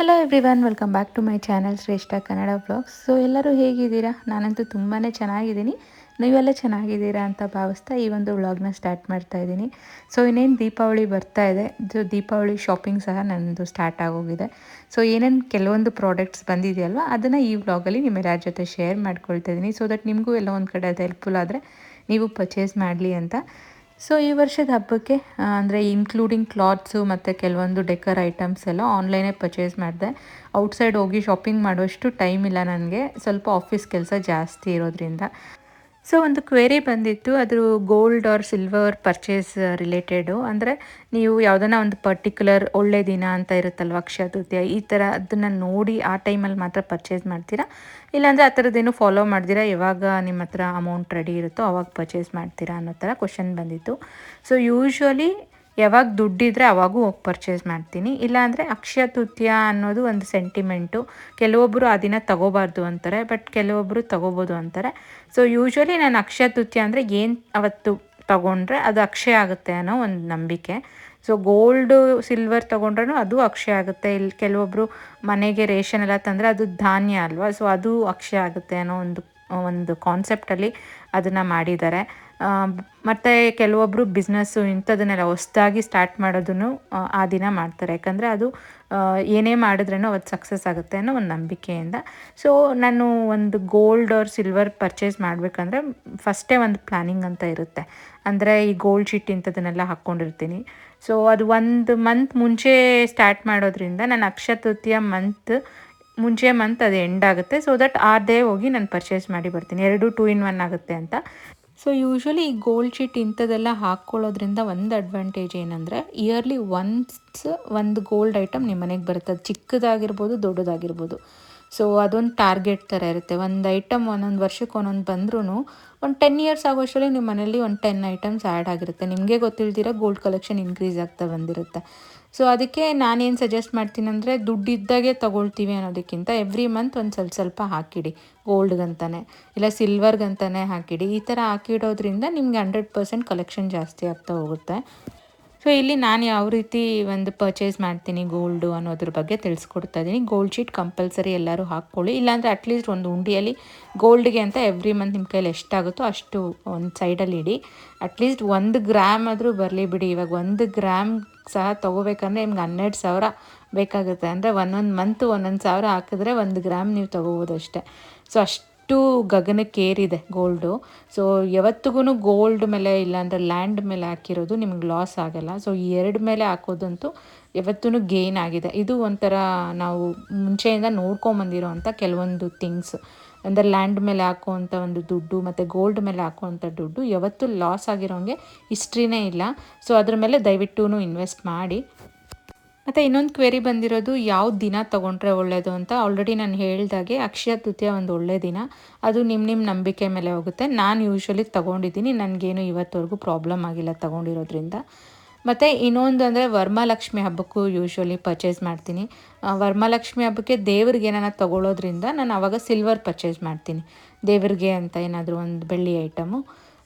Hello everyone, welcome back to my channel Shreshtha Kannada vlogs. So ಎಲ್ಲರೂ ಹೇಗಿದ್ದೀರಾ? ನಾನಂತೂ ತುಂಬಾ ಚೆನ್ನಾಗಿದ್ದೀನಿ. ನೀವೆಲ್ಲ ಚೆನ್ನಾಗಿದ್ದೀರಾ ಅಂತ ಭಾವಿಸ್ತಾ ಈ ಒಂದು ವ್ಲಾಗ್ನ ಸ್ಟಾರ್ಟ್ ಮಾಡ್ತಾ ಇದ್ದೀನಿ. ಸೊ ಇನ್ನೇನು ದೀಪಾವಳಿ ಬರ್ತಾ ಇದೆ. ದೀಪಾವಳಿ ಶಾಪಿಂಗ್ ಸಹ ನನ್ನದು ಸ್ಟಾರ್ಟ್ ಆಗೋಗಿದೆ. ಸೊ ಏನೇನು ಕೆಲವೊಂದು ಪ್ರಾಡಕ್ಟ್ಸ್ ಬಂದಿದೆಯಲ್ವ, ಅದನ್ನು ಈ ವ್ಲಾಗಲ್ಲಿ ನಿಮ್ಮೆಲ್ಲರ ಜೊತೆ ಶೇರ್ ಮಾಡ್ಕೊಳ್ತಾ ಇದ್ದೀನಿ. ಸೊ ದಟ್ ನಿಮಗೂ ಎಲ್ಲ ಒಂದು ಕಡೆ ಅದು ಹೆಲ್ಪ್ಫುಲ್ ಆದರೆ ನೀವು ಪರ್ಚೇಸ್ ಮಾಡಲಿ ಅಂತ. ಸೊ ಈ ವರ್ಷದ ಹಬ್ಬಕ್ಕೆ ಅಂದರೆ ಇನ್ಕ್ಲೂಡಿಂಗ್ ಕ್ಲಾತ್ಸು ಮತ್ತು ಕೆಲವೊಂದು ಡೆಕರ್ ಐಟಮ್ಸ್ ಎಲ್ಲ ಆನ್ಲೈನೇ ಪರ್ಚೇಸ್ ಮಾಡಿದೆ. ಔಟ್ಸೈಡ್ ಹೋಗಿ ಶಾಪಿಂಗ್ ಮಾಡುವಷ್ಟು ಟೈಮ್ ಇಲ್ಲ ನನಗೆ, ಸ್ವಲ್ಪ ಆಫೀಸ್ ಕೆಲಸ ಜಾಸ್ತಿ ಇರೋದ್ರಿಂದ. ಸೊ ಒಂದು ಕ್ವೆರಿ ಬಂದಿತ್ತು, ಅದು gold R silver purchase related. ಅಂದರೆ ನೀವು ಯಾವುದನ್ನ ಒಂದು ಪರ್ಟಿಕ್ಯುಲರ್ ಒಳ್ಳೆ ದಿನ ಅಂತ ಇರುತ್ತಲ್ವ, ಅಕ್ಷಯ ತೃತೀಯ, ಈ ಥರ ಅದನ್ನು ನೋಡಿ ಆ ಟೈಮಲ್ಲಿ ಮಾತ್ರ ಪರ್ಚೇಸ್ ಮಾಡ್ತೀರಾ, ಇಲ್ಲಾಂದರೆ ಆ ಥರದ್ದೇನು ಫಾಲೋ ಮಾಡ್ತೀರಾ, ಯಾವಾಗ ನಿಮ್ಮ ಹತ್ರ ಅಮೌಂಟ್ ರೆಡಿ ಇರುತ್ತೋ ಅವಾಗ ಪರ್ಚೇಸ್ ಮಾಡ್ತೀರಾ ಅನ್ನೋ ಥರ ಕ್ವಶನ್ ಬಂದಿತ್ತು. ಸೊ ಯೂಶ್ವಲಿ ಯಾವಾಗ ದುಡ್ಡಿದ್ರೆ ಅವಾಗೂ ಹೋಗಿ ಪರ್ಚೇಸ್ ಮಾಡ್ತೀನಿ. ಇಲ್ಲಾಂದರೆ ಅಕ್ಷಯ ತೃತೀಯ ಅನ್ನೋದು ಒಂದು ಸೆಂಟಿಮೆಂಟು. ಕೆಲವೊಬ್ಬರು ಆ ದಿನ ತಗೋಬಾರ್ದು ಅಂತಾರೆ, ಬಟ್ ಕೆಲವೊಬ್ಬರು ತಗೋಬೋದು ಅಂತಾರೆ. ಸೊ ಯೂಶ್ವಲಿ ನಾನು ಅಕ್ಷಯ ತೃತೀಯ ಅಂದರೆ ಏನು ಅವತ್ತು ತೊಗೊಂಡ್ರೆ ಅದು ಅಕ್ಷಯ ಆಗುತ್ತೆ ಅನ್ನೋ ಒಂದು ನಂಬಿಕೆ. ಸೊ ಗೋಲ್ಡು ಸಿಲ್ವರ್ ತೊಗೊಂಡ್ರೂ ಅದು ಅಕ್ಷಯ ಆಗುತ್ತೆ. ಇಲ್ಲಿ ಕೆಲವೊಬ್ಬರು ಮನೆಗೆ ರೇಷನ್ ಎಲ್ಲ ತಂದರೆ ಅದು ಧಾನ್ಯ ಅಲ್ವಾ, ಸೊ ಅದು ಅಕ್ಷಯ ಆಗುತ್ತೆ ಅನ್ನೋ ಒಂದು ಕಾನ್ಸೆಪ್ಟಲ್ಲಿ ಅದನ್ನು ಮಾಡಿದ್ದಾರೆ. ಮತ್ತು ಕೆಲವೊಬ್ಬರು ಬಿಸ್ನೆಸ್ಸು ಇಂಥದನ್ನೆಲ್ಲ ಹೊಸ್ದಾಗಿ ಸ್ಟಾರ್ಟ್ ಮಾಡೋದನ್ನು ಆ ದಿನ ಮಾಡ್ತಾರೆ. ಯಾಕಂದರೆ ಅದು ಏನೇ ಮಾಡಿದ್ರೂ ಅವತ್ತು ಸಕ್ಸಸ್ ಆಗುತ್ತೆ ಅನ್ನೋ ಒಂದು ನಂಬಿಕೆಯಿಂದ. ಸೊ ನಾನು ಒಂದು ಗೋಲ್ಡ್ ಆರ್ ಸಿಲ್ವರ್ ಪರ್ಚೇಸ್ ಮಾಡಬೇಕಂದ್ರೆ ಫಸ್ಟೇ ಒಂದು ಪ್ಲ್ಯಾನಿಂಗ್ ಅಂತ ಇರುತ್ತೆ. ಅಂದರೆ ಈ ಗೋಲ್ಡ್ ಶೀಟ್ ಇಂಥದನ್ನೆಲ್ಲ ಹಾಕ್ಕೊಂಡಿರ್ತೀನಿ. ಸೊ ಅದು ಒಂದು ಮಂತ್ ಮುಂಚೆ ಸ್ಟಾರ್ಟ್ ಮಾಡೋದ್ರಿಂದ ನಾನು ಅಕ್ಷಯ ತೃತೀಯ ಮುಂಚೆ ಮಂತ್ ಅದು ಎಂಡ್ ಆಗುತ್ತೆ. ಸೊ ದಟ್ ಆ ಡೇ ಹೋಗಿ ನಾನು ಪರ್ಚೇಸ್ ಮಾಡಿ ಬರ್ತೀನಿ. 2 2 in 1 ಆಗುತ್ತೆ ಅಂತ. ಸೊ ಯೂಶ್ವಲಿ ಈ ಗೋಲ್ಡ್ ಶೀಟ್ ಇಂಥದ್ದೆಲ್ಲ ಹಾಕ್ಕೊಳ್ಳೋದ್ರಿಂದ ಒಂದು ಅಡ್ವಾಂಟೇಜ್ ಏನಂದರೆ, ಇಯರ್ಲಿ ಒನ್ಸ್ ಒಂದು ಗೋಲ್ಡ್ ಐಟಮ್ ನಿಮ್ಮ ಮನೆಗೆ ಬರುತ್ತೆ. ಅದು ಚಿಕ್ಕದಾಗಿರ್ಬೋದು, ದೊಡ್ಡದಾಗಿರ್ಬೋದು. ಸೊ ಅದೊಂದು ಟಾರ್ಗೆಟ್ ಥರ ಇರುತ್ತೆ. ಒಂದು ಐಟಮ್ ಒಂದೊಂದು ವರ್ಷಕ್ಕೆ ಒಂದೊಂದು ಬಂದ್ರೂ ಒಂದು 10 years ಆಗೋಷ್ಟರಲ್ಲಿ ನಿಮ್ಮ ಮನೇಲಿ ಒಂದು 10 ಐಟಮ್ಸ್ ಆ್ಯಡ್ ಆಗಿರುತ್ತೆ. ನಿಮಗೆ ಗೊತ್ತಿಲ್ದಿರ ಗೋಲ್ಡ್ ಕಲೆಕ್ಷನ್ ಇನ್ಕ್ರೀಸ್ ಆಗ್ತಾ ಬಂದಿರುತ್ತೆ. ಸೊ ಅದಕ್ಕೆ ನಾನೇನು ಸಜೆಸ್ಟ್ ಮಾಡ್ತೀನಿ ಅಂದರೆ, ದುಡ್ಡಿದ್ದಾಗೆ ತೊಗೊಳ್ತೀವಿ ಅನ್ನೋದಕ್ಕಿಂತ ಎವ್ರಿ ಮಂತ್ ಒಂದು ಸ್ವಲ್ಪ ಹಾಕಿಡಿ. ಗೋಲ್ಡ್ಗಂತಾನೆ ಇಲ್ಲ ಸಿಲ್ವರ್ಗಂತಾನೆ ಹಾಕಿಡಿ. ಈ ಥರ ಹಾಕಿಡೋದ್ರಿಂದ ನಿಮಗೆ 100% ಕಲೆಕ್ಷನ್ ಜಾಸ್ತಿ ಆಗ್ತಾ ಹೋಗುತ್ತೆ. ಸೊ ಇಲ್ಲಿ ನಾನು ಯಾವ ರೀತಿ ಒಂದು ಪರ್ಚೇಸ್ ಮಾಡ್ತೀನಿ ಗೋಲ್ಡು ಅನ್ನೋದ್ರ ಬಗ್ಗೆ ತಿಳಿಸ್ಕೊಡ್ತಾ ಇದ್ದೀನಿ. ಗೋಲ್ಡ್ ಶೀಟ್ ಕಂಪಲ್ಸರಿ ಎಲ್ಲರೂ ಹಾಕ್ಕೊಳ್ಳಿ. ಇಲ್ಲಾಂದರೆ ಅಟ್ಲೀಸ್ಟ್ ಒಂದು ಉಂಡಿಯಲ್ಲಿ ಗೋಲ್ಡ್ಗೆ ಅಂತ ಎವ್ರಿ ಮಂತ್ ನಿಮ್ಮ ಕೈಲಿ ಎಷ್ಟಾಗುತ್ತೋ ಅಷ್ಟು ಒಂದು ಸೈಡಲ್ಲಿ ಇಡಿ. ಅಟ್ಲೀಸ್ಟ್ 1 ಗ್ರಾಮ್ ಆದರೂ ಬರಲಿ ಬಿಡಿ. ಇವಾಗ 1 ಗ್ರಾಮ್ ಸಹ ತೊಗೋಬೇಕಂದ್ರೆ ನಿಮ್ಗೆ 12,000 ಬೇಕಾಗುತ್ತೆ. ಅಂದರೆ ಒಂದೊಂದು ಮಂತು 1,000 ಹಾಕಿದ್ರೆ 1 ಗ್ರಾಮ್ ನೀವು ತೊಗೋಬೋದು ಅಷ್ಟೇ. ಸೊ ಅಷ್ಟು ಗಗನಕ್ಕೇರಿದೆ ಗೋಲ್ಡು. ಸೊ ಯಾವತ್ತಿಗೂ ಗೋಲ್ಡ್ ಮೇಲೆ ಇಲ್ಲಾಂದರೆ ಲ್ಯಾಂಡ್ ಮೇಲೆ ಹಾಕಿರೋದು ನಿಮ್ಗೆ ಲಾಸ್ ಆಗೋಲ್ಲ. ಸೊ ಈ 2 ಮೇಲೆ ಹಾಕೋದಂತೂ ಯಾವತ್ತೂ ಗೇನ್ ಆಗಿದೆ. ಇದು ಒಂಥರ ನಾವು ಮುಂಚೆಯಿಂದ ನೋಡ್ಕೊಂಬಂದಿರೋ ಅಂಥ ಕೆಲವೊಂದು ಥಿಂಗ್ಸ್. ಅಂದರೆ ಲ್ಯಾಂಡ್ ಮೇಲೆ ಹಾಕುವಂಥ ಒಂದು ದುಡ್ಡು ಮತ್ತು ಗೋಲ್ಡ್ ಮೇಲೆ ಹಾಕುವಂಥ ದುಡ್ಡು ಯಾವತ್ತೂ ಲಾಸ್ ಆಗಿರೋಂಗೆ ಹಿಸ್ಟ್ರಿನೇ ಇಲ್ಲ. ಸೊ ಅದ್ರ ಮೇಲೆ ದಯವಿಟ್ಟು ಇನ್ವೆಸ್ಟ್ ಮಾಡಿ. ಮತ್ತು ಇನ್ನೊಂದು ಕ್ವೆರಿ ಬಂದಿರೋದು, ಯಾವ ದಿನ ತೊಗೊಂಡ್ರೆ ಒಳ್ಳೆಯದು ಅಂತ. ಆಲ್ರೆಡಿ ನಾನು ಹೇಳ್ದಾಗೆ ಅಕ್ಷಯ ತೃತೀಯ ಒಂದು ಒಳ್ಳೆಯ ದಿನ. ಅದು ನಿಮ್ಮ ನಂಬಿಕೆ ಮೇಲೆ ಹೋಗುತ್ತೆ. ನಾನು ಯೂಶ್ವಲಿ ತೊಗೊಂಡಿದ್ದೀನಿ, ನನಗೇನು ಇವತ್ತವರೆಗೂ ಪ್ರಾಬ್ಲಮ್ ಆಗಿಲ್ಲ ತೊಗೊಂಡಿರೋದ್ರಿಂದ. ಮತ್ತು ಇನ್ನೊಂದು ಅಂದರೆ ವರಮಹಾಲಕ್ಷ್ಮಿ ಹಬ್ಬಕ್ಕೂ ಯೂಶ್ವಲಿ ಪರ್ಚೇಸ್ ಮಾಡ್ತೀನಿ. ವರಮಹಾಲಕ್ಷ್ಮಿ ಹಬ್ಬಕ್ಕೆ ದೇವ್ರಿಗೆ ಏನಾರ ತೊಗೊಳ್ಳೋದ್ರಿಂದ ನಾನು ಆವಾಗ ಸಿಲ್ವರ್ ಪರ್ಚೇಸ್ ಮಾಡ್ತೀನಿ, ದೇವ್ರಿಗೆ ಅಂತ ಏನಾದರೂ ಒಂದು ಬೆಳ್ಳಿ ಐಟಮು.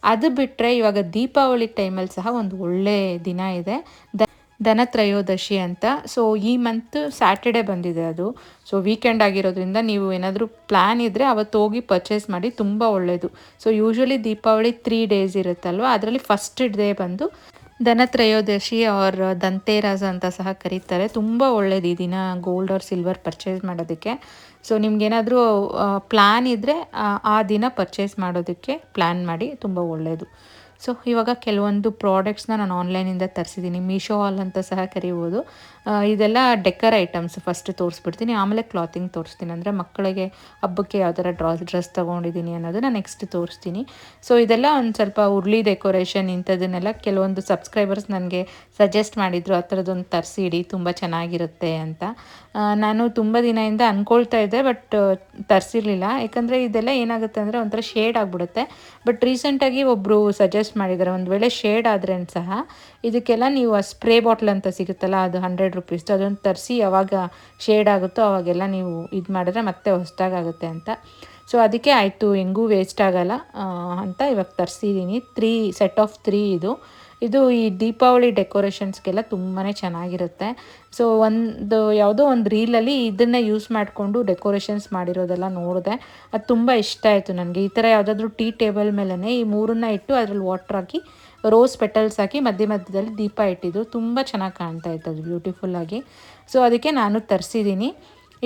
ಅದು ಬಿಟ್ಟರೆ ಇವಾಗ ದೀಪಾವಳಿ ಟೈಮಲ್ಲಿ ಸಹ ಒಂದು ಒಳ್ಳೆಯ ದಿನ ಇದೆ, ಧನತ್ರಯೋದಶಿ ಅಂತ. ಸೊ ಈ ಮಂತ್ ಸ್ಯಾಟರ್ಡೆ ಬಂದಿದೆ ಅದು. ಸೊ ವೀಕೆಂಡ್ ಆಗಿರೋದ್ರಿಂದ ನೀವು ಏನಾದರೂ ಪ್ಲ್ಯಾನ್ ಇದ್ದರೆ ಅವತ್ತು ಹೋಗಿ ಪರ್ಚೇಸ್ ಮಾಡಿ, ತುಂಬ ಒಳ್ಳೆಯದು. ಸೊ ಯೂಶ್ವಲಿ ದೀಪಾವಳಿ 3 days ಇರುತ್ತಲ್ವ, ಅದರಲ್ಲಿ ಫಸ್ಟ್ ಡೇ ಬಂದು ಧನತ್ರಯೋದಶಿ ಆರ್ ಧನ್ತೇರಸ್ ಅಂತ ಸಹ ಕರೀತಾರೆ. ತುಂಬ ಒಳ್ಳೆಯದು ಈ ದಿನ ಗೋಲ್ಡ್ ಆರ್ ಸಿಲ್ವರ್ ಪರ್ಚೇಸ್ ಮಾಡೋದಕ್ಕೆ. ಸೊ ನಿಮ್ಗೇನಾದರೂ ಪ್ಲ್ಯಾನ್ ಇದ್ದರೆ ಆ ದಿನ ಪರ್ಚೇಸ್ ಮಾಡೋದಕ್ಕೆ ಪ್ಲ್ಯಾನ್ ಮಾಡಿ, ತುಂಬ ಒಳ್ಳೆಯದು. ಸೊ ಇವಾಗ ಕೆಲವೊಂದು ಪ್ರಾಡಕ್ಟ್ಸ್ನ ನಾನು ಆನ್ಲೈನಿಂದ ತರಿಸಿದ್ದೀನಿ. ಮೀಶೋ ಹಾಲ್ ಅಂತ ಸಹ ಕರಿಬೋದು. ಇದೆಲ್ಲ ಡೆಕರ್ ಐಟಮ್ಸ್ ಫಸ್ಟ್ ತೋರಿಸ್ಬಿಡ್ತೀನಿ, ಆಮೇಲೆ ಕ್ಲಾತಿಂಗ್ ತೋರಿಸ್ತೀನಿ. ಅಂದರೆ ಮಕ್ಕಳಿಗೆ ಹಬ್ಬಕ್ಕೆ ಯಾವ ಥರ ಡ್ರೆಸ್ ತೊಗೊಂಡಿದ್ದೀನಿ ಅನ್ನೋದನ್ನ ನೆಕ್ಸ್ಟ್ ತೋರಿಸ್ತೀನಿ. ಸೊ ಇದೆಲ್ಲ ಒಂದು ಸ್ವಲ್ಪ ಉರುಳಿ ಡೆಕೋರೇಷನ್ ಇಂಥದ್ದನ್ನೆಲ್ಲ ಕೆಲವೊಂದು ಸಬ್ಸ್ಕ್ರೈಬರ್ಸ್ ನನಗೆ ಸಜೆಸ್ಟ್ ಮಾಡಿದರು, ಆ ಥರದ್ದೊಂದು ತರಿಸಿಡಿ ತುಂಬ ಚೆನ್ನಾಗಿರುತ್ತೆ ಅಂತ. ನಾನು ತುಂಬ ದಿನದಿಂದ ಅಂದ್ಕೊಳ್ತಾ ಇದ್ದೆ, ಬಟ್ ತರಿಸಿರ್ಲಿಲ್ಲ. ಯಾಕಂದರೆ ಇದೆಲ್ಲ ಏನಾಗುತ್ತೆ ಅಂದರೆ ಒಂಥರ ಶೇಡ್ ಆಗಿಬಿಡುತ್ತೆ. ಬಟ್ ರೀಸೆಂಟಾಗಿ ಒಬ್ಬರು ಸಜೆಸ್ಟ್ ಮಾಡಿದ್ದಾರೆ, ಒಂದು ವೇಳೆ ಶೇಡ್ ಆದ್ರೂ ಸಹ ಇದಕ್ಕೆಲ್ಲ ನೀವು ಆ ಸ್ಪ್ರೇ ಬಾಟ್ಲ್ ಅಂತ ಸಿಗುತ್ತಲ್ಲ, ಅದು 100 rupees, ಅದನ್ನು ತರಿಸಿ ಯಾವಾಗ ಶೇಡ್ ಆಗುತ್ತೋ ಅವಾಗೆಲ್ಲ ನೀವು ಇದು ಮಾಡಿದ್ರೆ ಮತ್ತೆ ಹೊಸದಾಗುತ್ತೆ ಅಂತ. ಸೊ ಅದಕ್ಕೆ ಆಯಿತು, ಹೆಂಗೂ ವೇಸ್ಟ್ ಆಗೋಲ್ಲ ಅಂತ ಇವಾಗ ತರಿಸಿದ್ದೀನಿ. 3 set of 3 ಇದು. ಇದು ಈ ದೀಪಾವಳಿ ಡೆಕೋರೇಷನ್ಸ್ಗೆಲ್ಲ ತುಂಬಾ ಚೆನ್ನಾಗಿರುತ್ತೆ. ಸೊ ಯಾವುದೋ ಒಂದು ರೀಲಲ್ಲಿ ಇದನ್ನು ಯೂಸ್ ಮಾಡಿಕೊಂಡು ಡೆಕೋರೇಷನ್ಸ್ ಮಾಡಿರೋದೆಲ್ಲ ನೋಡಿದೆ. ಅದು ತುಂಬ ಇಷ್ಟ ಆಯಿತು ನನಗೆ. ಈ ಥರ ಯಾವುದಾದ್ರೂ ಟೀ ಟೇಬಲ್ ಮೇಲೇ ಈ ಮೂರನ್ನ ಇಟ್ಟು ಅದರಲ್ಲಿ ವಾಟ್ರ್ ಹಾಕಿ ರೋಸ್ ಪೆಟಲ್ಸ್ ಹಾಕಿ ಮಧ್ಯದಲ್ಲಿ ದೀಪ ಇಟ್ಟಿದ್ದು ತುಂಬ ಚೆನ್ನಾಗಿ ಕಾಣ್ತಾ ಇತ್ತು ಅದು ಬ್ಯೂಟಿಫುಲ್ಲಾಗಿ. ಸೊ ಅದಕ್ಕೆ ನಾನು ತರಿಸಿದ್ದೀನಿ.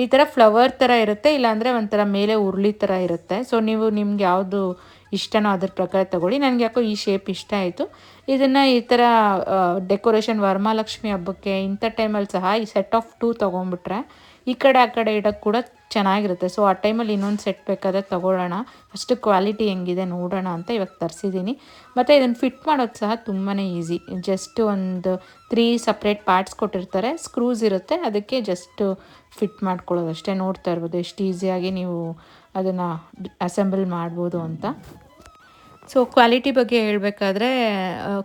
ಈ ಥರ ಫ್ಲವರ್ ಥರ ಇರುತ್ತೆ, ಇಲ್ಲಾಂದರೆ ಒಂಥರ ಮೇಲೆ ಉರುಳಿ ಥರ ಇರುತ್ತೆ. ಸೊ ನೀವು ನಿಮ್ಗೆ ಯಾವುದು ಇಷ್ಟನೋ ಅದ್ರ ಪ್ರಕಾರ ತೊಗೊಳ್ಳಿ. ನನಗೆ ಯಾಕೋ ಈ ಶೇಪ್ ಇಷ್ಟ ಆಯಿತು. ಇದನ್ನು ಈ ಥರ ಡೆಕೋರೇಷನ್ ವರಮಹಾಲಕ್ಷ್ಮಿ ಹಬ್ಬಕ್ಕೆ ಇಂಥ ಟೈಮಲ್ಲಿ ಸಹ ಈ ಸೆಟ್ ಆಫ್ 2 ತೊಗೊಂಡ್ಬಿಟ್ರೆ ಈ ಕಡೆ ಆ ಕಡೆ ಇಡೋಕ್ಕೆ ಕೂಡ ಚೆನ್ನಾಗಿರುತ್ತೆ. ಸೊ ಆ ಟೈಮಲ್ಲಿ ಇನ್ನೊಂದು ಸೆಟ್ ಬೇಕಾದರೆ ತೊಗೊಳ್ಳೋಣ, ಅಷ್ಟು ಕ್ವಾಲಿಟಿ ಹೆಂಗಿದೆ ನೋಡೋಣ ಅಂತ ಇವಾಗ ತರಿಸಿದ್ದೀನಿ. ಮತ್ತು ಇದನ್ನು ಫಿಟ್ ಮಾಡೋದು ಸಹ ತುಂಬಾ ಈಸಿ. ಜಸ್ಟ್ ಒಂದು 3 ಸಪ್ರೇಟ್ ಪಾರ್ಟ್ಸ್ ಕೊಟ್ಟಿರ್ತಾರೆ, ಸ್ಕ್ರೂಸ್ ಇರುತ್ತೆ, ಅದಕ್ಕೆ ಜಸ್ಟು ಫಿಟ್ ಮಾಡ್ಕೊಳ್ಳೋದು ಅಷ್ಟೇ. ನೋಡ್ತಾ ಇರ್ಬೋದು ಎಷ್ಟು ಈಸಿಯಾಗಿ ನೀವು ಅದನ್ನು ಅಸೆಂಬಲ್ ಮಾಡ್ಬೋದು ಅಂತ. ಸೊ ಕ್ವಾಲಿಟಿ ಬಗ್ಗೆ ಹೇಳಬೇಕಾದ್ರೆ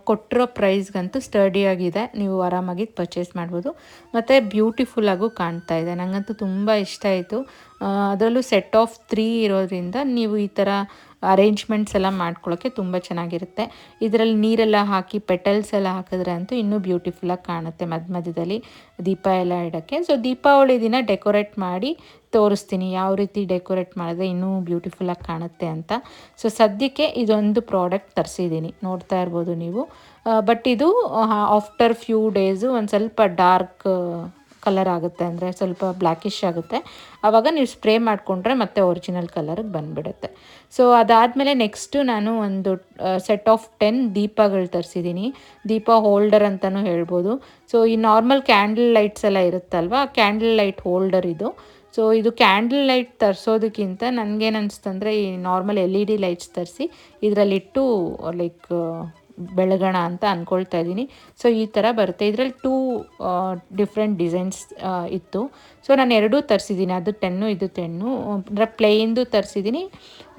ಕೊಟ್ಟಿರೋ ಪ್ರೈಸ್ಗಂತೂ ಸ್ಟಡಿಯಾಗಿದೆ, ನೀವು ಆರಾಮಾಗಿ ಪರ್ಚೇಸ್ ಮಾಡ್ಬೋದು. ಮತ್ತು ಬ್ಯೂಟಿಫುಲ್ಲಾಗೂ ಕಾಣ್ತಾ ಇದೆ. ನನಗಂತೂ ತುಂಬ ಇಷ್ಟ ಆಯಿತು. ಅದರಲ್ಲೂ ಸೆಟ್ ಆಫ್ 3 ಇರೋದ್ರಿಂದ ನೀವು ಈ ಥರ ಅರೇಂಜ್ಮೆಂಟ್ಸ್ ಎಲ್ಲ ಮಾಡ್ಕೊಳ್ಳೋಕ್ಕೆ ತುಂಬ ಚೆನ್ನಾಗಿರುತ್ತೆ. ಇದರಲ್ಲಿ ನೀರೆಲ್ಲ ಹಾಕಿ ಪೆಟಲ್ಸ್ ಎಲ್ಲ ಹಾಕಿದ್ರೆ ಅಂತೂ ಇನ್ನೂ ಬ್ಯೂಟಿಫುಲ್ಲಾಗಿ ಕಾಣುತ್ತೆ ಮಧ್ಯದಲ್ಲಿ ದೀಪ ಎಲ್ಲ ಇಡೋಕ್ಕೆ. ಸೊ ದೀಪಾವಳಿ ದಿನ ಡೆಕೋರೇಟ್ ಮಾಡಿ ತೋರಿಸ್ತೀನಿ ಯಾವ ರೀತಿ ಡೆಕೋರೇಟ್ ಮಾಡಿದ್ರೆ ಇನ್ನೂ ಬ್ಯೂಟಿಫುಲ್ಲಾಗಿ ಕಾಣುತ್ತೆ ಅಂತ. ಸೊ ಸದ್ಯಕ್ಕೆ ಇದೊಂದು ಪ್ರಾಡಕ್ಟ್ ತರಿಸಿದ್ದೀನಿ, ನೋಡ್ತಾ ಇರ್ಬೋದು ನೀವು. ಬಟ್ ಇದು ಆಫ್ಟರ್ ಫ್ಯೂ ಡೇಸು ಒಂದು ಸ್ವಲ್ಪ ಡಾರ್ಕ್ ಕಲರ್ ಆಗುತ್ತೆ, ಅಂದರೆ ಸ್ವಲ್ಪ ಬ್ಲ್ಯಾಕಿಶ್ ಆಗುತ್ತೆ. ಆವಾಗ ನೀವು ಸ್ಪ್ರೇ ಮಾಡಿಕೊಂಡ್ರೆ ಮತ್ತೆ ಒರಿಜಿನಲ್ ಕಲರಿಗೆ ಬಂದುಬಿಡುತ್ತೆ. ಸೊ ಅದಾದಮೇಲೆ ನೆಕ್ಸ್ಟು ನಾನು ಒಂದು ಸೆಟ್ ಆಫ್ 10 ದೀಪಗಳು ತರಿಸಿದ್ದೀನಿ. ದೀಪ ಹೋಲ್ಡರ್ ಅಂತಲೂ ಹೇಳ್ಬೋದು. ಸೊ ಈ ನಾರ್ಮಲ್ ಕ್ಯಾಂಡಲ್ ಲೈಟ್ಸ್ ಎಲ್ಲ ಇರುತ್ತಲ್ವ, ಕ್ಯಾಂಡಲ್ ಲೈಟ್ ಹೋಲ್ಡರ್ ಇದು. ಸೊ ಇದು ಕ್ಯಾಂಡಲ್ ಲೈಟ್ ತರಿಸೋದಕ್ಕಿಂತ ನನಗೇನು ಅನಿಸ್ತಂದರೆ ಈ ನಾರ್ಮಲ್ LED ಲೈಟ್ಸ್ ತರಿಸಿ ಇದರಲ್ಲಿಟ್ಟು ಲೈಕ್ ಬೆಳಗೋಣ ಅಂತ ಅಂದ್ಕೊಳ್ತಾ ಇದ್ದೀನಿ. ಸೊ ಈ ಥರ ಬರುತ್ತೆ. ಇದರಲ್ಲಿ 2 ಡಿಫ್ರೆಂಟ್ ಡಿಸೈನ್ಸ್ ಇತ್ತು. ಸೊ ನಾನು ಎರಡೂ ತರಿಸಿದ್ದೀನಿ, ಅದು 10 ಇದು 10. ಅಂದರೆ ಪ್ಲೇನ್ದು ತರಿಸಿದ್ದೀನಿ,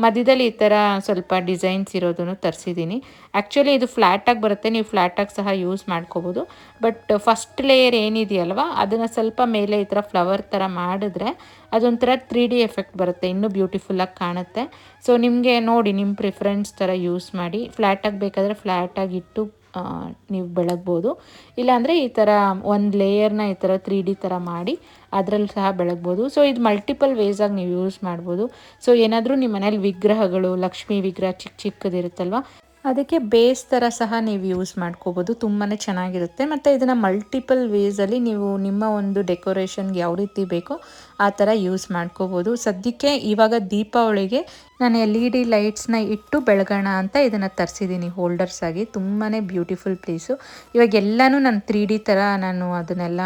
ಮಧ್ಯದಲ್ಲಿ ಈ ಥರ ಸ್ವಲ್ಪ ಡಿಸೈನ್ಸ್ ಇರೋದನ್ನು ತರಿಸಿದ್ದೀನಿ. ಆ್ಯಕ್ಚುಲಿ ಇದು ಫ್ಲ್ಯಾಟಾಗಿ ಬರುತ್ತೆ, ನೀವು ಫ್ಲ್ಯಾಟಾಗಿ ಸಹ ಯೂಸ್ ಮಾಡ್ಕೋಬೋದು. ಬಟ್ ಫಸ್ಟ್ ಲೇಯರ್ ಏನಿದೆಯಲ್ವ ಅದನ್ನು ಸ್ವಲ್ಪ ಮೇಲೆ ಈ ಥರ ಫ್ಲವರ್ ಥರ ಮಾಡಿದ್ರೆ ಅದೊಂಥರ 3D ಎಫೆಕ್ಟ್ ಬರುತ್ತೆ, ಇನ್ನೂ ಬ್ಯೂಟಿಫುಲ್ಲಾಗಿ ಕಾಣುತ್ತೆ. ಸೊ ನಿಮಗೆ ನೋಡಿ ನಿಮ್ಮ ಪ್ರಿಫರೆನ್ಸ್ ಥರ ಯೂಸ್ ಮಾಡಿ. ಫ್ಲ್ಯಾಟಾಗಿ ಬೇಕಾದರೆ ಫ್ಲ್ಯಾಟಾಗಿಟ್ಟು ನೀವು ಬೆಳಗ್ಬೋದು, ಇಲ್ಲಾಂದರೆ ಈ ಥರ ಒಂದು ಲೇಯರ್ನ ಈ ಥರ 3D ಥರ ಮಾಡಿ ಅದರಲ್ಲಿ ಸಹ ಬೆಳಗ್ಬೋದು. ಸೊ ಇದು ಮಲ್ಟಿಪಲ್ ವೇಸಾಗಿ ನೀವು ಯೂಸ್ ಮಾಡ್ಬೋದು. ಸೊ ಏನಾದರೂ ನಿಮ್ಮ ಮನೇಲಿ ವಿಗ್ರಹಗಳು, ಲಕ್ಷ್ಮೀ ವಿಗ್ರಹ ಚಿಕ್ಕದಿರುತ್ತಲ್ವ, ಅದಕ್ಕೆ ಬೇಸ್ ಥರ ಸಹ ನೀವು ಯೂಸ್ ಮಾಡ್ಕೋಬೋದು, ತುಂಬಾ ಚೆನ್ನಾಗಿರುತ್ತೆ. ಮತ್ತು ಇದನ್ನು ಮಲ್ಟಿಪಲ್ ವೇಸಲ್ಲಿ ನೀವು ನಿಮ್ಮ ಒಂದು ಡೆಕೋರೇಷನ್ಗೆ ಯಾವ ರೀತಿ ಬೇಕೋ ಆ ಥರ ಯೂಸ್ ಮಾಡ್ಕೋಬೋದು. ಸದ್ಯಕ್ಕೆ ಇವಾಗ ದೀಪಾವಳಿಗೆ ನಾನು LED ಲೈಟ್ಸ್ನ ಇಟ್ಟು ಬೆಳಗೋಣ ಅಂತ ಇದನ್ನು ತರಿಸಿದ್ದೀನಿ ಹೋಲ್ಡರ್ಸ್ ಆಗಿ. ತುಂಬಾ ಬ್ಯೂಟಿಫುಲ್ ಪ್ಲೇಸು. ಇವಾಗ ಎಲ್ಲನೂ ನಾನು 3D ಥರ ನಾನು ಅದನ್ನೆಲ್ಲ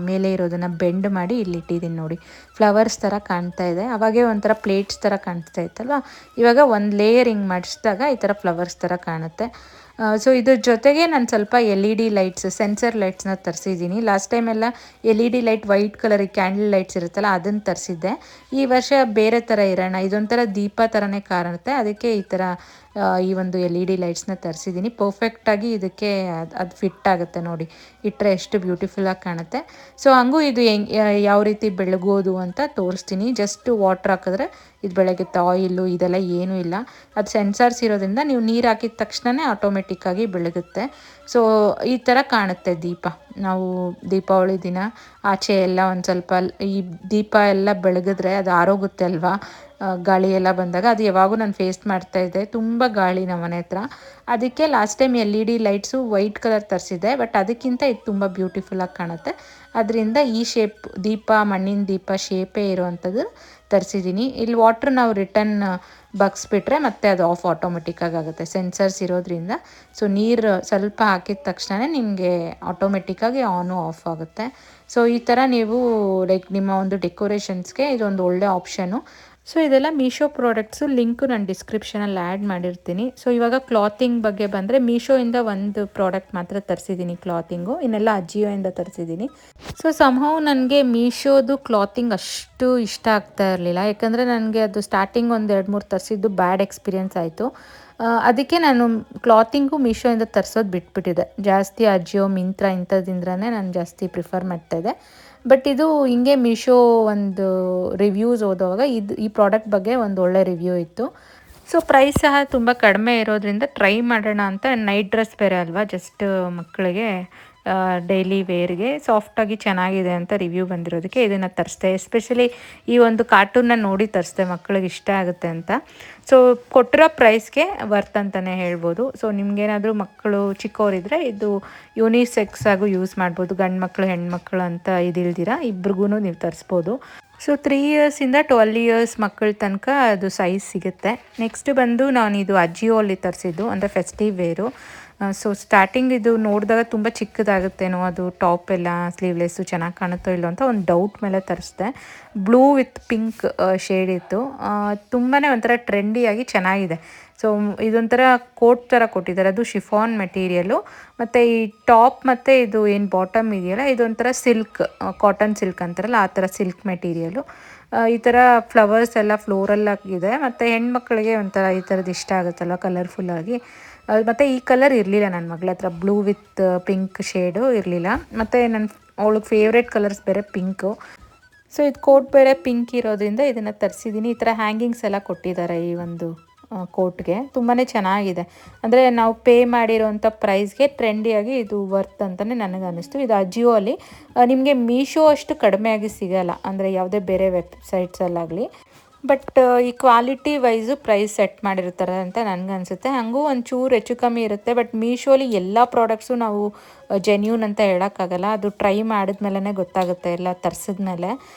ಮೇಲೆ ಇರೋದನ್ನು ಬೆಂಡ್ ಮಾಡಿ ಇಲ್ಲಿ ಇಟ್ಟಿದ್ದೀನಿ ನೋಡಿ, ಫ್ಲವರ್ಸ್ ಥರ ಕಾಣ್ತಾ ಇದೆ. ಅವಾಗೇ ಒಂಥರ ಪ್ಲೇಟ್ಸ್ ಥರ ಕಾಣಿಸ್ತಾ ಇತ್ತಲ್ವ, ಇವಾಗ ಒಂದು ಲೇಯರ್ ಹಿಂಗೆ ಮಾಡಿಸಿದಾಗ ಈ ಥರ ಫ್ಲವರ್ಸ್ ಥರ ಕಾಣುತ್ತೆ. ಸೊ ಇದ್ರ ಜೊತೆಗೆ ನಾನು ಸ್ವಲ್ಪ LED ಲೈಟ್ಸ್, ಸೆನ್ಸರ್ ಲೈಟ್ಸ್ನ ತರಿಸಿದ್ದೀನಿ. ಲಾಸ್ಟ್ ಟೈಮೆಲ್ಲ LED light white colour candle lights ಇರುತ್ತಲ್ಲ ಅದನ್ನು ತರಿಸಿದ್ದೆ. ಈ ವರ್ಷ ಬೇರೆ ಥರ ಇರೋಣ, ಇದೊಂಥರ ದೀಪ ಥರನೇ ಕಾಣುತ್ತೆ, ಅದಕ್ಕೆ ಈ ಥರ ಈ ಒಂದು LED ಲೈಟ್ಸ್ನ ತರಿಸಿದ್ದೀನಿ. ಪರ್ಫೆಕ್ಟಾಗಿ ಇದಕ್ಕೆ ಅದು ಫಿಟ್ ಆಗುತ್ತೆ ನೋಡಿ, ಇಟ್ಟರೆ ಎಷ್ಟು ಬ್ಯೂಟಿಫುಲ್ಲಾಗಿ ಕಾಣುತ್ತೆ. ಸೊ ಹಂಗೂ ಇದು ಯಾವ ರೀತಿ ಬೆಳಗೋದು ಅಂತ ತೋರಿಸ್ತೀನಿ. ಜಸ್ಟ್ ವಾಟ್ರ್ ಹಾಕಿದ್ರೆ ಇದು ಬೆಳಗುತ್ತೆ, ಆಯಿಲು ಇದೆಲ್ಲ ಏನೂ ಇಲ್ಲ. ಅದು ಸೆನ್ಸರ್ಸ್ ಇರೋದ್ರಿಂದ ನೀವು ನೀರು ಹಾಕಿದ ತಕ್ಷಣವೇ ಆಟೋಮೆಟಿಕ್ಕಾಗಿ ಬೆಳಗುತ್ತೆ. ಸೊ ಈ ಥರ ಕಾಣುತ್ತೆ ದೀಪ. ನಾವು ದೀಪಾವಳಿ ದಿನ ಆಚೆ ಎಲ್ಲ ಒಂದು ಸ್ವಲ್ಪ ಈ ದೀಪ ಎಲ್ಲ ಬೆಳಗಿದ್ರೆ ಅದು ಆರೋಗುತ್ತೆ ಅಲ್ವಾ, ಗಾಳಿ ಎಲ್ಲ ಬಂದಾಗ. ಅದು ಯಾವಾಗೂ ನಾನು ಫೇಸ್ ಮಾಡ್ತಾಯಿದ್ದೆ, ತುಂಬ ಗಾಳಿ ನಮ್ಮ ಮನೆ ಹತ್ರ. ಅದಕ್ಕೆ last time LED lights white colour ತರಿಸಿದ್ದೆ, ಬಟ್ ಅದಕ್ಕಿಂತ ಇದು ತುಂಬ ಬ್ಯೂಟಿಫುಲ್ಲಾಗಿ ಕಾಣುತ್ತೆ. ಅದರಿಂದ ಈ ಶೇಪ್ ದೀಪ, ಮಣ್ಣಿನ ದೀಪ ಶೇಪೇ ಇರೋವಂಥದ್ದು ತರಿಸಿದ್ದೀನಿ. ಇಲ್ಲಿ ವಾಟ್ರ್ ನಾವು ರಿಟರ್ನ್ ಬಗ್ಸ್ಬಿಟ್ರೆ ಮತ್ತೆ ಅದು ಆಫ್ ಆಟೋಮೆಟಿಕ್ಕಾಗಿ ಆಗುತ್ತೆ, ಸೆನ್ಸರ್ಸ್ ಇರೋದ್ರಿಂದ. ಸೊ ನೀರು ಸ್ವಲ್ಪ ಹಾಕಿದ ತಕ್ಷಣ ನಿಮಗೆ ಆಟೋಮೆಟಿಕ್ಕಾಗಿ ಆನು ಆಫ್ ಆಗುತ್ತೆ. ಸೊ ಈ ಥರ ನೀವು ಲೈಕ್ ನಿಮ್ಮ ಒಂದು ಡೆಕೋರೇಷನ್ಸ್ಗೆ ಇದೊಂದು ಒಳ್ಳೆ ಆಪ್ಷನು. ಸೊ ಇದೆಲ್ಲ ಮೀಶೋ ಪ್ರಾಡಕ್ಟ್ಸು, ಲಿಂಕು ನಾನು ಡಿಸ್ಕ್ರಿಪ್ಷನಲ್ಲಿ ಆ್ಯಡ್ ಮಾಡಿರ್ತೀನಿ. ಸೊ ಇವಾಗ ಕ್ಲಾತಿಂಗ್ ಬಗ್ಗೆ ಬಂದರೆ ಮೀಶೋಯಿಂದ ಒಂದು ಪ್ರಾಡಕ್ಟ್ ಮಾತ್ರ ತರಿಸಿದ್ದೀನಿ ಕ್ಲಾತಿಂಗು, ಇನ್ನೆಲ್ಲ ಅಜಿಯೋಯಿಂದ ತರಿಸಿದ್ದೀನಿ. ಸೊ ಸಂಹೌ ನನಗೆ ಮೀಶೋದು ಕ್ಲಾತಿಂಗ್ ಅಷ್ಟು ಇಷ್ಟ ಆಗ್ತಾ ಇರಲಿಲ್ಲ, ಯಾಕಂದರೆ ನನಗೆ ಅದು ಸ್ಟಾರ್ಟಿಂಗ್ ಒಂದು 2-3 ತರಿಸಿದ್ದು ಬ್ಯಾಡ್ ಎಕ್ಸ್ಪೀರಿಯೆನ್ಸ್ ಆಯಿತು. ಅದಕ್ಕೆ ನಾನು ಕ್ಲಾತಿಂಗು ಮೀಶೋಯಿಂದ ತರಿಸೋದು ಬಿಟ್ಬಿಟ್ಟಿದೆ. ಜಾಸ್ತಿ ಅಜಿಯೋ, ಮಿಂತ್ರಾ ಇಂಥದ್ದಿಂದನೇ ನಾನು ಜಾಸ್ತಿ ಪ್ರಿಫರ್ ಮಾಡ್ತಾಯಿದ್ದೆ. ಬಟ್ ಇದು ಹಿಂಗೆ ಮೀಶೋ ಒಂದು ರಿವ್ಯೂಸ್ ಓದುವಾಗ ಈ ಪ್ರಾಡಕ್ಟ್ ಬಗ್ಗೆ ಒಂದು ಒಳ್ಳೆ ರಿವ್ಯೂ ಇತ್ತು. ಸೊ ಪ್ರೈಸ್ ಸಹ ತುಂಬ ಕಡಿಮೆ ಇರೋದ್ರಿಂದ ಟ್ರೈ ಮಾಡೋಣ ಅಂತ. ನೈಟ್ ಡ್ರೆಸ್ ಬೇರೆ ಅಲ್ವಾ, ಜಸ್ಟ್ ಮಕ್ಕಳಿಗೆ ಡೈಲಿ ವೇರ್ಗೆ ಸಾಫ್ಟಾಗಿ ಚೆನ್ನಾಗಿದೆ ಅಂತ ರಿವ್ಯೂ ಬಂದಿರೋದಕ್ಕೆ ಇದನ್ನು ತರಿಸ್ದೆ. ಎಸ್ಪೆಷಲಿ ಈ ಒಂದು ಕಾರ್ಟೂನ್ನ ನೋಡಿ ತರಿಸ್ದೆ, ಮಕ್ಕಳಿಗೆ ಇಷ್ಟ ಆಗುತ್ತೆ ಅಂತ. ಸೊ ಕೊಟ್ಟಿರೋ ಪ್ರೈಸ್ಗೆ ವರ್ತ್ ಅಂತಲೇ ಹೇಳ್ಬೋದು. ಸೊ ನಿಮ್ಗೇನಾದರೂ ಮಕ್ಕಳು ಚಿಕ್ಕವರಿದ್ದರೆ ಇದು ಯೂನಿಸೆಕ್ಸ್ ಆಗು ಯೂಸ್ ಮಾಡ್ಬೋದು. ಗಂಡು ಮಕ್ಕಳು ಹೆಣ್ಮಕ್ಳು ಅಂತ ಇದಿಲ್ದಿರ ಇಬ್ರಿಗೂ ನೀವು ತರಿಸ್ಬೋದು. ಸೊ 3 ಇಯರ್ಸಿಂದ 12 ಇಯರ್ಸ್ ಮಕ್ಕಳ ತನಕ ಅದು ಸೈಜ್ ಸಿಗುತ್ತೆ. ನೆಕ್ಸ್ಟ್ ಬಂದು ನಾನು ಇದು ಅಜಿಯೋಲ್ಲಿ ತರಿಸಿದ್ದು, ಅಂದರೆ ಫೆಸ್ಟಿವ್ ವೇರು. ಸೊ ಸ್ಟಾರ್ಟಿಂಗ್ ಇದು ನೋಡಿದಾಗ ತುಂಬ ಚಿಕ್ಕದಾಗುತ್ತೇನೋ, ಅದು ಟಾಪ್ ಎಲ್ಲ ಸ್ಲೀವ್ಲೆಸ್ಸು ಚೆನ್ನಾಗಿ ಕಾಣುತ್ತೋ ಇಲ್ಲೋ ಅಂತ ಒಂದು ಡೌಟ್ ಮೇಲೆ ತರಿಸ್ದೆ. ಬ್ಲೂ ವಿತ್ ಪಿಂಕ್ ಶೇಡ್ ಇತ್ತು. ತುಂಬಾ ಒಂಥರ ಟ್ರೆಂಡಿಯಾಗಿ ಚೆನ್ನಾಗಿದೆ. ಸೊ ಇದೊಂಥರ ಕೋಟ್ ಥರ ಕೊಟ್ಟಿದ್ದಾರೆ, ಅದು ಶಿಫಾನ್ ಮೆಟೀರಿಯಲು. ಮತ್ತು ಈ ಟಾಪ್ ಮತ್ತು ಇದು ಏನು ಬಾಟಮ್ ಇದೆಯಲ್ಲ, ಇದೊಂಥರ ಸಿಲ್ಕ್, ಕಾಟನ್ ಸಿಲ್ಕ್ ಅಂತಾರಲ್ಲ ಆ ಥರ ಸಿಲ್ಕ್ ಮೆಟೀರಿಯಲು. ಈ ಥರ ಫ್ಲವರ್ಸ್ ಎಲ್ಲ ಫ್ಲೋರಲ್ ಆಗಿದೆ. ಮತ್ತು ಹೆಣ್ಮಕ್ಳಿಗೆ ಒಂಥರ ಈ ಥರದ್ದು ಇಷ್ಟ ಆಗುತ್ತಲ್ವ ಕಲರ್ಫುಲ್ಲಾಗಿ. ಮತ್ತು ಈ ಕಲರ್ ಇರಲಿಲ್ಲ ನನ್ನ ಮಗಳ ಹತ್ರ, ಬ್ಲೂ ವಿತ್ ಪಿಂಕ್ ಶೇಡು ಇರಲಿಲ್ಲ. ಮತ್ತು ಅವಳಿಗೆ ಫೇವ್ರೇಟ್ ಕಲರ್ಸ್ ಬೇರೆ ಪಿಂಕು. ಸೊ ಇದು ಕೋಟ್ ಬೇರೆ ಪಿಂಕ್ ಇರೋದ್ರಿಂದ ಇದನ್ನು ತರಿಸಿದ್ದೀನಿ. ಈ ಥರ ಹ್ಯಾಂಗಿಂಗ್ಸ್ ಎಲ್ಲ ಕೊಟ್ಟಿದ್ದಾರೆ ಈ ಒಂದು ಕೋಟ್ಗೆ. ತುಂಬಾ ಚೆನ್ನಾಗಿದೆ, ಅಂದರೆ ನಾವು ಪೇ ಮಾಡಿರೋಂಥ ಪ್ರೈಸ್ಗೆ ಟ್ರೆಂಡಿಯಾಗಿ ಇದು ವರ್ತ್ ಅಂತಲೇ ನನಗೆ ಅನ್ನಿಸ್ತು. ಇದು ಅಜಿಯೋ ಅಲ್ಲಿ ನಿಮಗೆ ಮೀಶೋ ಅಷ್ಟು ಕಡಿಮೆಯಾಗಿ ಸಿಗೋಲ್ಲ, ಅಂದರೆ ಯಾವುದೇ ಬೇರೆ ವೆಬ್ಸೈಟ್ಸಲ್ಲಾಗಲಿ. ಬಟ್ ಈ ಕ್ವಾಲಿಟಿ ವೈಸು ಪ್ರೈಸ್ ಸೆಟ್ ಮಾಡಿರ್ತಾರೆ ಅಂತ ನನಗನ್ಸುತ್ತೆ. ಹಾಗೂ ಒಂಚೂರು ಹೆಚ್ಚು ಕಮ್ಮಿ ಇರುತ್ತೆ. ಬಟ್ ಮೀಶೋಲಿ ಎಲ್ಲ ಪ್ರಾಡಕ್ಟ್ಸು ನಾವು ಜೆನ್ಯೂನ್ ಅಂತ ಹೇಳೋಕ್ಕಾಗಲ್ಲ, ಅದು ಟ್ರೈ ಮಾಡಿದ್ಮೇಲೆ ಗೊತ್ತಾಗುತ್ತೆ ಎಲ್ಲ ತರಿಸಿದ್ಮೇಲೆ.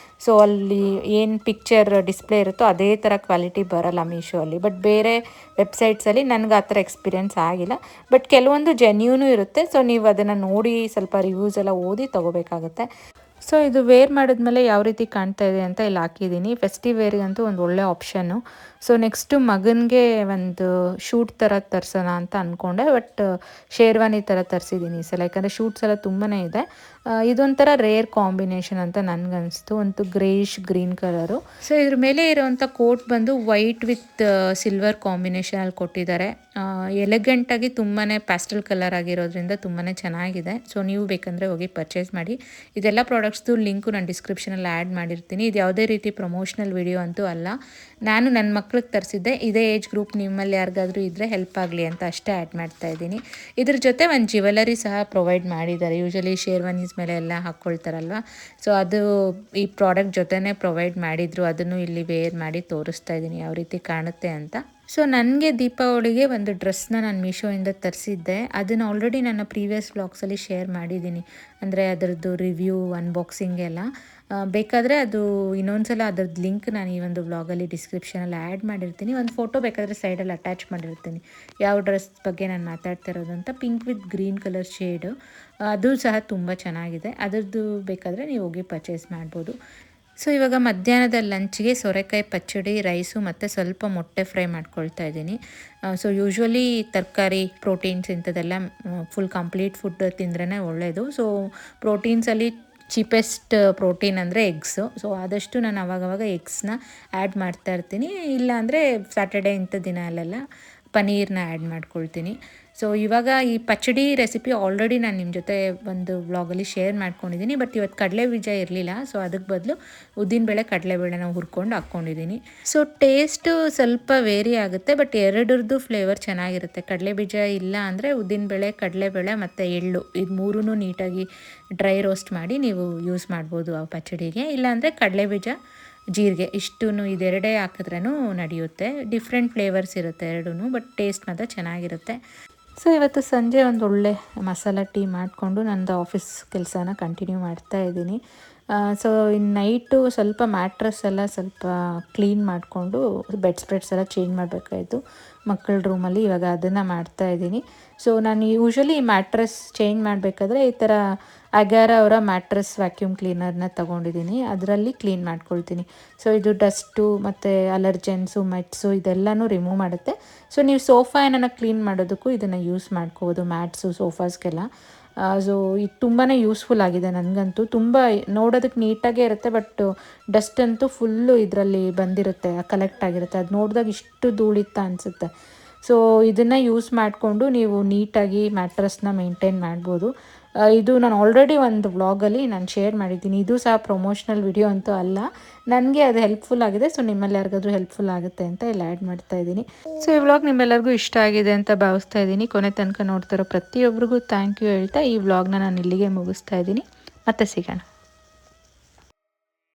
ಸೊ ಅಲ್ಲಿ ಏನು ಪಿಕ್ಚರ್ ಡಿಸ್ಪ್ಲೇ ಇರುತ್ತೋ ಅದೇ ಥರ ಕ್ವಾಲಿಟಿ ಬರೋಲ್ಲ ಮೀಶೋ ಅಲ್ಲಿ. ಬಟ್ ಬೇರೆ ವೆಬ್ಸೈಟ್ಸಲ್ಲಿ ನನಗೆ ಆ ಥರ ಎಕ್ಸ್ಪೀರಿಯೆನ್ಸ್ ಆಗಿಲ್ಲ. ಬಟ್ ಕೆಲವೊಂದು ಜೆನ್ಯೂನು ಇರುತ್ತೆ. ಸೊ ನೀವು ಅದನ್ನು ನೋಡಿ ಸ್ವಲ್ಪ ರಿವ್ಯೂಸ್ ಎಲ್ಲ ಓದಿ ತೊಗೋಬೇಕಾಗುತ್ತೆ. ಸೊ ಇದು ವೇರ್ ಮಾಡಿದ್ಮೇಲೆ ಯಾವ ರೀತಿ ಕಾಣ್ತಾ ಇದೆ ಅಂತ ಇಲ್ಲಿ ಹಾಕಿದ್ದೀನಿ. ಫೆಸ್ಟಿವ್ ವೇರಿಗಂತೂ ಒಂದು ಒಳ್ಳೆ ಆಪ್ಷನ್ನು. ಸೊ ನೆಕ್ಸ್ಟು ಮಗನಿಗೆ ಒಂದು ಶೂಟ್ ಥರ ತರಿಸೋಣ ಅಂತ ಅಂದ್ಕೊಂಡೆ. ಬಟ್ ಶೇರ್ವಾನಿ ಥರ ತರಿಸಿದ್ದೀನಿ ಈ ಸಲ, ಯಾಕಂದರೆ ಶೂಟ್ಸ್ ಎಲ್ಲ ತುಂಬಾ ಇದೆ. ಇದೊಂಥರ ರೇರ್ ಕಾಂಬಿನೇಷನ್ ಅಂತ ನನಗನ್ನಿಸ್ತು, ಒಂದು ಗ್ರೇಷ್ ಗ್ರೀನ್ ಕಲರು. ಸೊ ಇದ್ರ ಮೇಲೆ ಇರೋವಂಥ ಕೋಟ್ ಬಂದು ವೈಟ್ ವಿತ್ ಸಿಲ್ವರ್ ಕಾಂಬಿನೇಷನಲ್ಲಿ ಕೊಟ್ಟಿದ್ದಾರೆ. ಎಲೆಗೆಂಟಾಗಿ ತುಂಬಾ ಪ್ಯಾಸ್ಟಲ್ ಕಲರ್ ಆಗಿರೋದ್ರಿಂದ ತುಂಬಾ ಚೆನ್ನಾಗಿದೆ. ಸೊ ನೀವು ಬೇಕಂದರೆ ಹೋಗಿ ಪರ್ಚೇಸ್ ಮಾಡಿ. ಇದೆಲ್ಲ ಪ್ರಾಡಕ್ಟ್ಸ್ದು ಲಿಂಕು ನಾನು ಡಿಸ್ಕ್ರಿಪ್ಷನಲ್ಲಿ ಆ್ಯಡ್ ಮಾಡಿರ್ತೀನಿ. ಇದು ಯಾವುದೇ ರೀತಿ ಪ್ರಮೋಷನಲ್ ವಿಡಿಯೋ ಅಂತೂ ಅಲ್ಲ. ನಾನು ನನ್ನ ಮಕ್ಳಿಗೆ ತರಿಸಿದ್ದೆ, ಇದೇ ಏಜ್ ಗ್ರೂಪ್ ನಿಮ್ಮಲ್ಲಿ ಯಾರಿಗಾದರೂ ಇದ್ದರೆ ಹೆಲ್ಪ್ ಆಗಲಿ ಅಂತ ಅಷ್ಟೇ ಆ್ಯಡ್ ಮಾಡ್ತಾ ಇದ್ದೀನಿ. ಇದ್ರ ಜೊತೆ ಒಂದು ಜ್ಯುವೆಲರಿ ಸಹ ಪ್ರೊವೈಡ್ ಮಾಡಿದ್ದಾರೆ. ಯೂಶಲಿ ಶೇರ್ವಾನೀಸ್ ಮೇಲೆ ಎಲ್ಲ ಹಾಕ್ಕೊಳ್ತಾರಲ್ವ, ಸೊ ಅದು ಈ ಪ್ರಾಡಕ್ಟ್ ಜೊತೆನೇ ಪ್ರೊವೈಡ್ ಮಾಡಿದರು. ಅದನ್ನು ಇಲ್ಲಿ ವೇರ್ ಮಾಡಿ ತೋರಿಸ್ತಾ ಇದ್ದೀನಿ ಯಾವ ರೀತಿ ಕಾಣುತ್ತೆ ಅಂತ. ಸೊ ನನಗೆ ದೀಪಾವಳಿಗೆ ಒಂದು ಡ್ರೆಸ್ನ ನಾನು ಮೀಶೋಯಿಂದ ತರಿಸಿದ್ದೆ. ಅದನ್ನು ಆಲ್ರೆಡಿ ನನ್ನ ಪ್ರೀವಿಯಸ್ ವ್ಲಾಗ್ಸಲ್ಲಿ ಶೇರ್ ಮಾಡಿದ್ದೀನಿ, ಅಂದರೆ ಅದರದ್ದು ರಿವ್ಯೂ ಅನ್ಬಾಕ್ಸಿಂಗ್ ಎಲ್ಲ. ಬೇಕಾದರೆ ಅದು ಇನ್ನೊಂದ್ಸಲ ಅದರದ್ದು ಲಿಂಕ್ ನಾನು ಈ ಒಂದು ವ್ಲಾಗಲ್ಲಿ ಡಿಸ್ಕ್ರಿಪ್ಷನಲ್ಲಿ ಆ್ಯಡ್ ಮಾಡಿರ್ತೀನಿ. ಒಂದು ಫೋಟೋ ಬೇಕಾದರೆ ಸೈಡಲ್ಲಿ ಅಟ್ಯಾಚ್ ಮಾಡಿರ್ತೀನಿ ಯಾವ ಡ್ರೆಸ್ ಬಗ್ಗೆ ನಾನು ಮಾತಾಡ್ತಾ ಇರೋದು ಅಂತ. Pink with green colour shade, ಅದು ಸಹ ತುಂಬ ಚೆನ್ನಾಗಿದೆ. ಅದರದ್ದು ಬೇಕಾದರೆ ನೀವು ಹೋಗಿ ಪರ್ಚೇಸ್ ಮಾಡ್ಬೋದು. ಸೊ ಇವಾಗ ಮಧ್ಯಾಹ್ನದ ಲಂಚ್ಗೆ ಸೋರೆಕಾಯಿ ಪಚ್ಚಡಿ, ರೈಸು ಮತ್ತು ಸ್ವಲ್ಪ ಮೊಟ್ಟೆ ಫ್ರೈ ಮಾಡ್ಕೊಳ್ತಾ ಇದ್ದೀನಿ. ಸೊ ಯೂಶ್ವಲಿ ತರಕಾರಿ, ಪ್ರೋಟೀನ್ಸ್ ಇಂಥದ್ದೆಲ್ಲ ಫುಲ್ ಕಂಪ್ಲೀಟ್ ಫುಡ್ ತಿಂದ್ರೇ ಒಳ್ಳೆಯದು. ಸೊ ಪ್ರೋಟೀನ್ಸಲ್ಲಿ ಚೀಪೆಸ್ಟ್ ಪ್ರೋಟೀನ್ ಅಂದರೆ ಎಗ್ಸು. ಸೊ ಆದಷ್ಟು ನಾನು ಅವಾಗವಾಗ ಎಗ್ಸ್ನ ಆ್ಯಡ್ ಮಾಡ್ತಾ ಇರ್ತೀನಿ. ಇಲ್ಲಾಂದರೆ ಸ್ಯಾಟರ್ಡೇ ಇಂಥ ದಿನಲ್ಲೆಲ್ಲ ಪನ್ನೀರ್ನ ಆ್ಯಡ್ ಮಾಡ್ಕೊಳ್ತೀನಿ. ಸೊ ಇವಾಗ ಈ ಪಚ್ಚಡಿ ರೆಸಿಪಿ ಆಲ್ರೆಡಿ ನಾನು ನಿಮ್ಮ ಜೊತೆ ಒಂದು ವ್ಲಾಗಲ್ಲಿ ಶೇರ್ ಮಾಡ್ಕೊಂಡಿದ್ದೀನಿ. ಬಟ್ ಇವತ್ತು ಕಡಲೆ ಬೀಜ ಇರಲಿಲ್ಲ, ಸೊ ಅದಕ್ಕೆ ಬದಲು ಉದ್ದಿನಬೇಳೆ ಕಡಲೆಬೇಳೆನ ಹುರ್ಕೊಂಡು ಹಾಕ್ಕೊಂಡಿದ್ದೀನಿ. ಸೊ ಟೇಸ್ಟು ಸ್ವಲ್ಪ ವೇರಿ ಆಗುತ್ತೆ, ಬಟ್ ಎರಡರದ್ದು ಫ್ಲೇವರ್ ಚೆನ್ನಾಗಿರುತ್ತೆ. ಕಡಲೆ ಬೀಜ ಇಲ್ಲ ಅಂದರೆ ಉದ್ದಿನಬೇಳೆ, ಕಡಲೆಬೇಳೆ ಮತ್ತು ಎಳ್ಳು, ಇದು ಮೂರೂ ನೀಟಾಗಿ ಡ್ರೈ ರೋಸ್ಟ್ ಮಾಡಿ ನೀವು ಯೂಸ್ ಮಾಡ್ಬೋದು ಆ ಪಚ್ಚಡಿಗೆ. ಇಲ್ಲಾಂದರೆ ಕಡಲೆ ಬೀಜ, ಜೀರಿಗೆ ಇಷ್ಟೂ ಇದೆರಡೇ ಹಾಕಿದ್ರೂ ನಡೆಯುತ್ತೆ. ಡಿಫ್ರೆಂಟ್ ಫ್ಲೇವರ್ಸ್ ಇರುತ್ತೆ ಎರಡೂ, ಬಟ್ ಟೇಸ್ಟ್ ಮಾತ್ರ ಚೆನ್ನಾಗಿರುತ್ತೆ. ಸೊ ಇವತ್ತು ಸಂಜೆ ಒಂದು ಒಳ್ಳೆ ಮಸಾಲ ಟೀ ಮಾಡಿಕೊಂಡು ನನ್ನದು ಆಫೀಸ್ ಕೆಲಸನ ಕಂಟಿನ್ಯೂ ಮಾಡ್ತಾ ಇದ್ದೀನಿ. ಸೊ ಇನ್ನು ನೈಟು ಸ್ವಲ್ಪ ಮ್ಯಾಟ್ರಸ್ ಎಲ್ಲ ಸ್ವಲ್ಪ ಕ್ಲೀನ್ ಮಾಡಿಕೊಂಡು ಬೆಡ್ ಸ್ಪ್ರೆಡ್ಸ್ ಎಲ್ಲ ಚೇಂಜ್ ಮಾಡಬೇಕಾಯಿತು ಮಕ್ಕಳ ರೂಮಲ್ಲಿ. ಇವಾಗ ಅದನ್ನು ಮಾಡ್ತಾಯಿದ್ದೀನಿ. ಸೊ ನಾನು ಯೂಶ್ವಲಿ ಮ್ಯಾಟ್ರಸ್ ಚೇಂಜ್ ಮಾಡಬೇಕಾದ್ರೆ ಈ ಥರ ಅಗ್ಯಾರ ಅವರ ಮ್ಯಾಟ್ರಸ್ ವ್ಯಾಕ್ಯೂಮ್ ಕ್ಲೀನರ್ನ ತೊಗೊಂಡಿದ್ದೀನಿ, ಅದರಲ್ಲಿ ಕ್ಲೀನ್ ಮಾಡ್ಕೊಳ್ತೀನಿ. ಸೊ ಇದು ಡಸ್ಟು ಮತ್ತು ಅಲರ್ಜೆನ್ಸು, ಮೆಟ್ಸು ಇದೆಲ್ಲನೂ ರಿಮೂವ್ ಮಾಡುತ್ತೆ. ಸೊ ನೀವು ಸೋಫಾ ಏನನ್ನ ಕ್ಲೀನ್ ಮಾಡೋದಕ್ಕೂ ಇದನ್ನು ಯೂಸ್ ಮಾಡ್ಕೋಬೋದು, ಮ್ಯಾಟ್ಸು ಸೋಫಾಸ್ಗೆಲ್ಲ. ಸೊ ಇದು ತುಂಬಾ ಯೂಸ್ಫುಲ್ ಆಗಿದೆ ನನಗಂತೂ. ತುಂಬ ನೋಡೋದಕ್ಕೆ ನೀಟಾಗೇ ಇರುತ್ತೆ, ಬಟ್ ಡಸ್ಟ್ ಅಂತೂ ಫುಲ್ಲು ಇದರಲ್ಲಿ ಬಂದಿರುತ್ತೆ, ಕಲೆಕ್ಟ್ ಆಗಿರುತ್ತೆ. ಅದು ನೋಡಿದಾಗ ಇಷ್ಟು ಧೂಳಿತ್ತ ಅನಿಸುತ್ತೆ. ಸೊ ಇದನ್ನು ಯೂಸ್ ಮಾಡಿಕೊಂಡು ನೀವು ನೀಟಾಗಿ ಮ್ಯಾಟ್ರಸ್ನ ಮೇಂಟೈನ್ ಮಾಡ್ಬೋದು. ಇದು ನಾನು ಆಲ್ರೆಡಿ ಒಂದು ವ್ಲಾಗಲ್ಲಿ ನಾನು ಶೇರ್ ಮಾಡಿದ್ದೀನಿ. ಇದು ಸಹ ಪ್ರಮೋಷನಲ್ ವಿಡಿಯೋ ಅಂತೂ ಅಲ್ಲ, ನನಗೆ ಅದು ಹೆಲ್ಪ್ಫುಲ್ ಆಗಿದೆ. ಸೊ ನಿಮ್ಮಲ್ಲಿ ಯಾರಿಗಾದ್ರೂ ಹೆಲ್ಪ್ಫುಲ್ ಆಗುತ್ತೆ ಅಂತ ಇಲ್ಲಿ ಆ್ಯಡ್ ಮಾಡ್ತಾ ಇದ್ದೀನಿ. ಸೊ ಈ ವ್ಲಾಗ್ ನಿಮ್ಮೆಲ್ಲರಿಗೂ ಇಷ್ಟ ಆಗಿದೆ ಅಂತ ಭಾವಿಸ್ತಾ ಇದ್ದೀನಿ. ಕೊನೆ ತನಕ ನೋಡ್ತಾರೋ ಪ್ರತಿಯೊಬ್ಬರಿಗೂ ಥ್ಯಾಂಕ್ ಯು ಹೇಳ್ತಾ ಈ ವ್ಲಾಗ್ನ ನಾನು ಇಲ್ಲಿಗೆ ಮುಗಿಸ್ತಾ ಇದ್ದೀನಿ. ಮತ್ತೆ ಸಿಗೋಣ.